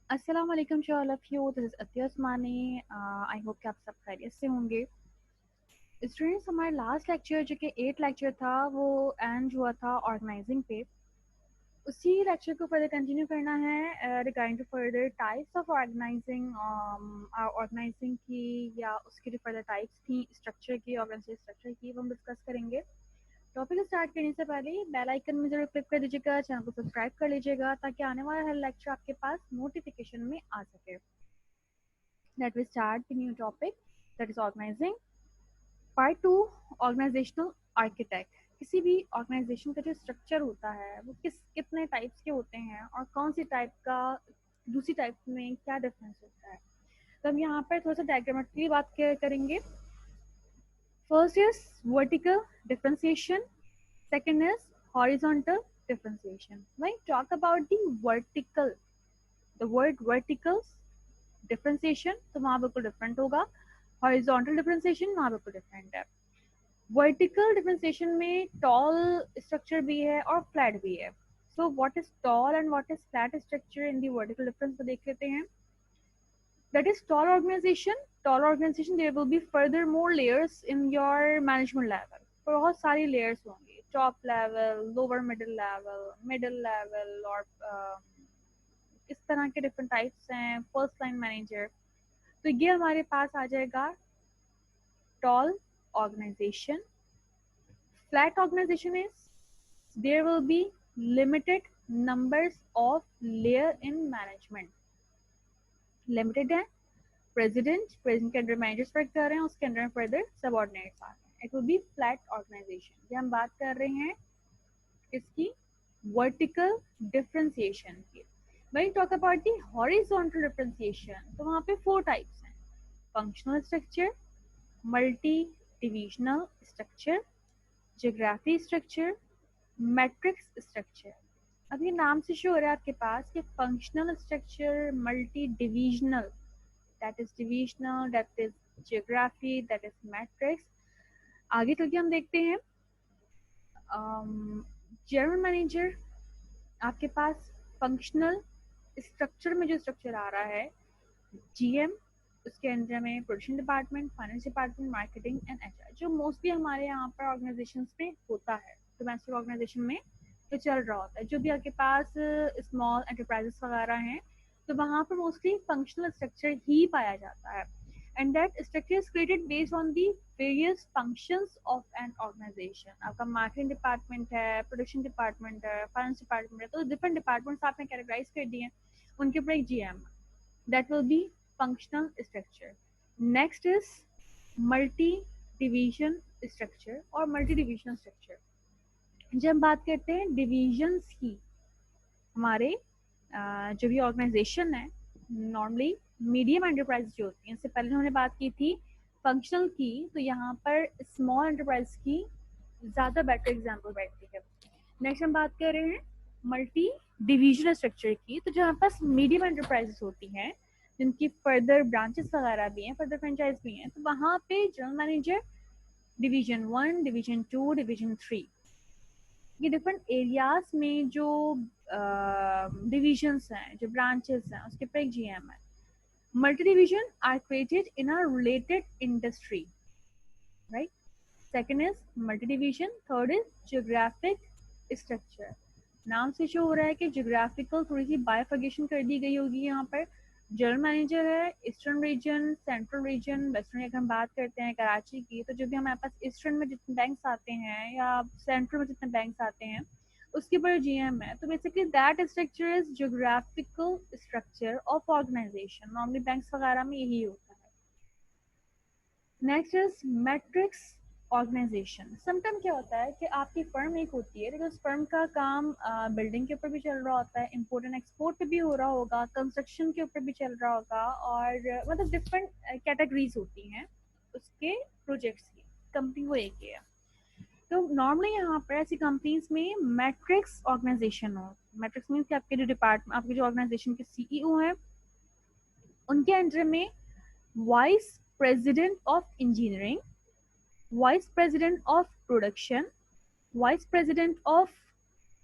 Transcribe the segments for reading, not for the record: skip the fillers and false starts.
अस्सलाम वालेकुम to all of you, this is Atiya Usmani. I hope कि आप सब खैरियत से होंगे। स्टूडेंट्स, हमारा लास्ट लेक्चर जो कि 8 लेक्चर था वो एंड हुआ था ऑर्गेनाइजिंग पे। उसी लेक्चर को फर्दर कंटिन्यू करना है regarding to further types of organising. Organising की या उसकी जो फर्दर टाइप्स थी स्ट्रक्चर की, ऑर्गेनाइजेशन स्ट्रक्चर की, वो हम डिस्कस करेंगे। टॉपिक स्टार्ट करने से पहले बेल आइकन में जरूर क्लिक कर लीजिएगा, चैनल को सब्सक्राइब कर लीजिएगा ताकि आने वाला हर लेक्चर आपके पास नोटिफिकेशन में आ सके। That we start the new topic, that is organizing. Part 2, organizational architect. किसी भी ऑर्गेनाइजेशन का जो स्ट्रक्चर होता है वो कितने टाइप्स के होते हैं और कौन सी टाइप का दूसरी टाइप में क्या डिफरेंस होता है। तो हम यहाँ पर थोड़ा सा डायग्रामेटिकली बात करेंगे। First is vertical differentiation, second is horizontal differentiation. When we talk about the vertical, the word verticals differentiation तो वहां बिल्कुल डिफरेंट होगा, हॉरिजॉन्टल डिफरेंशिएशन वहां बिल्कुल डिफरेंट है। वर्टिकल डिफरेंशिएशन में टॉल स्ट्रक्चर भी है और फ्लैट भी है। So what is tall and what is flat structure in the vertical difference को देख लेते हैं। That is tall organisation. Tall organisation there will be further more layers in your management level. बहुत सारी लेयर्स होंगी, top level, lower middle level और इस तरह के डिफरेंट टाइप्स हैं। फर्स्ट लाइन मैनेजर, तो ये हमारे पास आ जाएगा tall organization. Flat organization is there will be limited numbers of layer in management. Limited है, president के अंडर मैनेजर्स वर्क कर रहे हैं, उसके अंडर फर्दर सबऑर्डिनेट्स आ रहे हैं. It will be flat organisation. ये हम बात कर रहे हैं इसकी वर्टिकल डिफरेंशिएशन की. When you talk about the horizontal differentiation, तो वहाँ पे 4 टाइप्स हैं. Functional structure, multi divisional structure, geography structure, matrix structure. अब ये नाम से शो हो रहा है आपके पास कि functional structure, multi divisional, that is divisional, that is geography, that is matrix. आगे चल के हम देखते हैं जनरल मैनेजर. आपके पास फंक्शनल स्ट्रक्चर में जो स्ट्रक्चर आ रहा है, जीएम, उसके अंदर में production department, finance department, marketing and HR, जो मोस्टली हमारे यहाँ पर ऑर्गेनाइजेशंस में होता है, डोमेस्टिक ऑर्गेनाइजेशन में तो चल रहा होता है. जो भी आपके पास स्मॉल एंटरप्राइजेस वगैरह हैं तो वहाँ पर मोस्टली फंक्शनल स्ट्रक्चर ही पाया जाता है. And that structure is created based on the various functions of an organisation. आपका मार्केटिंग डिपार्टमेंट है, प्रोडक्शन डिपार्टमेंट है, फाइनेंस डिपार्टमेंट है, तो डिफरेंट डिपार्टमेंट्स आपने कैटेगराइज कर दिए, उनके ऊपर एक GM. That will be functional structure. Next is multi-division structure और multi-divisional structure. जब हम बात करते हैं डिविजन्स की, हमारे जो भी ऑर्गेनाइजेशन है, नॉर्मली मीडियम एंटरप्राइज जो होती हैं, इससे पहले हमने बात की थी फंक्शनल की, तो यहाँ पर स्मॉल एंटरप्राइज की ज़्यादा बेटर एग्जाम्पल बैठती है. नेक्स्ट हम बात कर रहे हैं मल्टी डिविजनल स्ट्रक्चर की, तो जहाँ पास मीडियम एंटरप्राइजेस होती हैं जिनकी फर्दर ब्रांचेस वगैरह भी हैं, फर्दर फ्रेंचाइज भी हैं, तो वहाँ पे general manager division 1, division 2, division 3, ये डिफरेंट एरियाज में जो डिविजन्स हैं, जो ब्रांचेस हैं, उसके ऊपर एक जीएम है. Multi division are created in a related industry, right. Second is multi division. Third is geographic structure. नाम से शो हो रहा है कि जियोग्राफिकल थोड़ी सी बाइफर्गेशन कर दी गई होगी. यहाँ पर जनरल मैनेजर है eastern region, central region, western. अगर हम बात करते हैं कराची की, तो जो भी हमारे पास ईस्टर्न में जितने बैंक्स आते हैं या सेंट्रल में जितने बैंक्स आते हैं उसके ऊपर जीएम है. तो basically that structure is geographical structure of organisation. Normally banks वगैरह में यही होता है. Next is matrix organisation. Sometime क्या होता है कि आपकी फर्म एक होती है, लेकिन उस फर्म का काम बिल्डिंग के ऊपर भी चल रहा होता है, इम्पोर्ट एंड एक्सपोर्ट पे भी हो रहा होगा, कंस्ट्रक्शन के ऊपर भी चल रहा होगा, और मतलब डिफरेंट कैटेगरीज होती हैं उसके प्रोजेक्ट्स की. कंपनी वो एक है. तो नॉर्मली यहाँ पर ऐसी कंपनीज में मैट्रिक्स ऑर्गेनाइजेशन हो. मैट्रिक्स मीन्स कि आपके जो डिपार्टमेंट, आपके जो ऑर्गेनाइजेशन के सीईओ हैं, उनके अंडर में vice president of engineering, Vice President of Production, Vice President of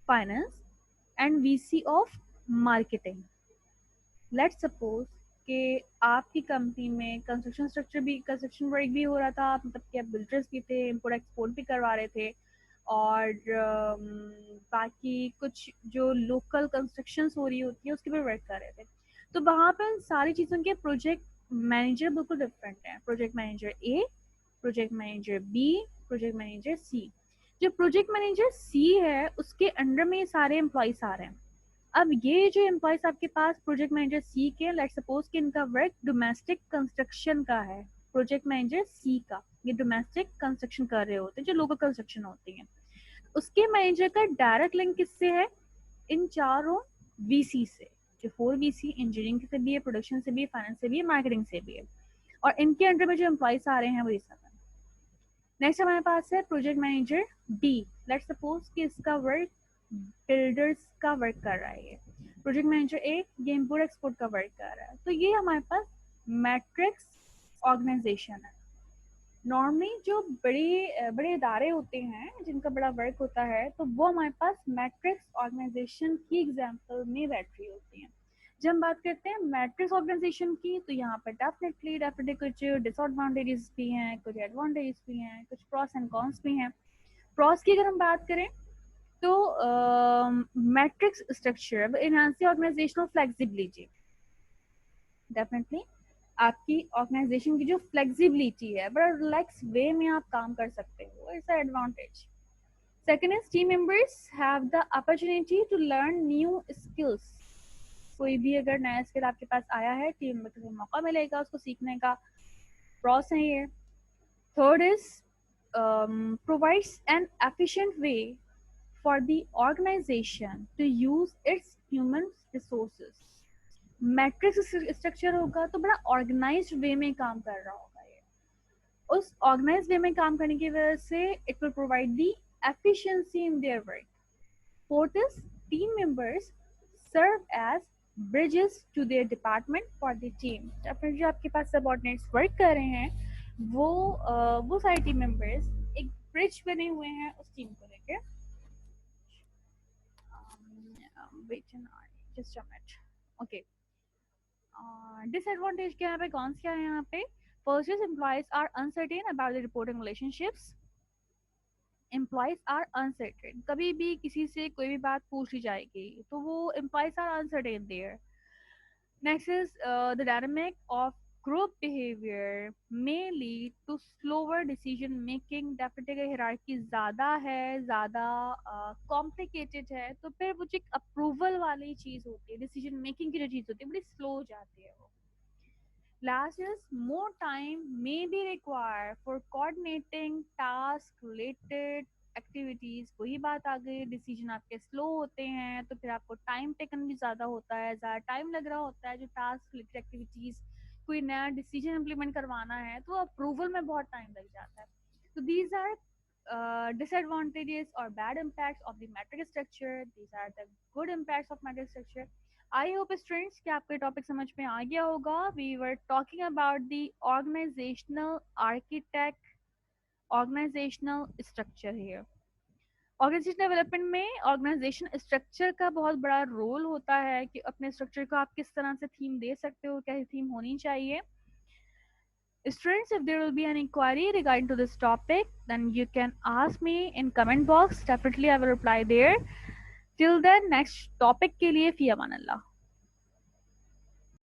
Finance, and VC of Marketing. Let's suppose कि आपकी कंपनी में कंस्ट्रक्शन वर्क भी हो रहा था, मतलब कि आप बिल्डर्स भी थे, इम्पोर्ट एक्सपोर्ट भी करवा रहे थे, और बाकी कुछ जो लोकल कंस्ट्रक्शंस हो रही होती है उसके पे वर्क कर रहे थे। तो वहाँ पे उन सारी चीज़ों के प्रोजेक्ट मैनेजर बिल्कुल डिफरेंट हैं। Project manager A, project manager B, project manager C. जो प्रोजेक्ट मैनेजर सी है उसके अंडर में ये सारे एम्प्लॉयज आ रहे हैं। अब ये जो एम्प्लॉयज आपके पास प्रोजेक्ट मैनेजर सी के, लेट्स सपोज कि इनका वर्क डोमेस्टिक कंस्ट्रक्शन का है, प्रोजेक्ट मैनेजर सी का ये डोमेस्टिक कंस्ट्रक्शन कर रहे होते हैं जो लोकल कंस्ट्रक्शन होती है। उसके मैनेजर का डायरेक्ट लिंक किससे है? इन चारों वीसी से, जो 4 वीसी इंजीनियरिंग से भी है, प्रोडक्शन से भी है, फाइनेंस से भी है, मार्केटिंग से भी है, और इनके अंडर में जो एम्प्लॉयज आ रहे हैं वो ये सब है। नेक्स्ट हमारे पास है project manager D. Let's suppose कि इसका वर्क बिल्डर्स का वर्क कर रहा है। ये प्रोजेक्ट मैनेजर ए ये इम्पोर्ट एक्सपोर्ट का वर्क कर रहा है। तो ये हमारे पास मैट्रिक्स ऑर्गेनाइजेशन है। नॉर्मली जो बड़े बड़े इदारे होते हैं जिनका बड़ा वर्क होता है, तो वो हमारे पास मैट्रिक्स ऑर्गेनाइजेशन की एग्जांपल में बैठ रही होती हैं। जब हम बात करते हैं मैट्रिक्स ऑर्गेनाइजेशन की, तो यहाँ पर डेफिनेटली कुछ डिसएडवांटेजेस भी हैं, कुछ एडवांटेजेस भी हैं, कुछ प्रॉस एंड कॉन्स भी हैं। प्रॉस की अगर हम बात करें तो matrix structure enhance organisational flexibility. Definitely आपकी ऑर्गेनाइजेशन की जो फ्लेक्सिबिलिटी है, बड़ा रिलैक्स वे में आप काम कर सकते हो, it's advantage. Second is team members have the opportunity to learn new skills. कोई भी अगर नया स्किल आपके पास आया है, टीम में तुम्हें मौका मिलेगा उसको सीखने का। प्रॉस है ये। Third is provides an efficient way for the organization to use its human resources। Matrix structure होगा तो बड़ा ऑर्गेनाइज्ड वे में काम कर रहा होगा ये। उस ऑर्गेनाइज्ड वे में काम करने की वजह से it will provide the efficiency in their work. Fourth is team members serve as bridges to their department for the team. अपने जो आपके पास सबऑर्डिनेट्स वर्क कर रहे हैं वो सारे टीम मेंबर्स एक ब्रिज बने हुए हैं उस टीम को लेकर। Wait just a minute. Okay, disadvantage क्या है यहाँ पे, कौन क्या है यहाँ पे? First is employees are uncertain about the reporting relationships. Employees are uncertain, कभी भी किसी से कोई भी बात पूछ ली जाएगी तो वो employees are uncertain there. Next is the dynamic of group behaviour may lead to slower decision making। Definitely hierarchy ज़्यादा है, ज़्यादा कॉम्प्लिकेटेड है, तो फिर वो जो अप्रूवल वाली चीज़ होती है, डिसीजन मेकिंग की जो चीज़ होती है, बड़ी स्लो हो जाती है वो। Last is more time may be required for coordinating task related activities। वही बात आ गई, डिसीजन आपके स्लो होते हैं तो फिर आपको टाइम टेकन भी ज़्यादा होता है, ज़्यादा टाइम लग रहा होता है जो टास्क रिलेटेड एक्टिविटीज़, कोई नया डिसीजन इम्प्लीमेंट करवाना है तो अप्रूवल में बहुत टाइम लग जाता है। तो these are disadvantages or bad impacts of the metric structure। These are the good impacts of metric structure। I hope students कि आपको टॉपिक समझ में आ गया होगा। We were talking about the organisational architect, organisational structure here. Organisation development में organisation structure का बहुत बड़ा रोल होता है कि अपने स्ट्रक्चर को आप किस तरह से थीम दे सकते हो, कैसी थीम होनी चाहिए। Students, if there will be an inquiry regarding to this topic, then you can ask me in comment box. Definitely I will reply there. Till then, next topic के लिए फी अमान अल्लाह।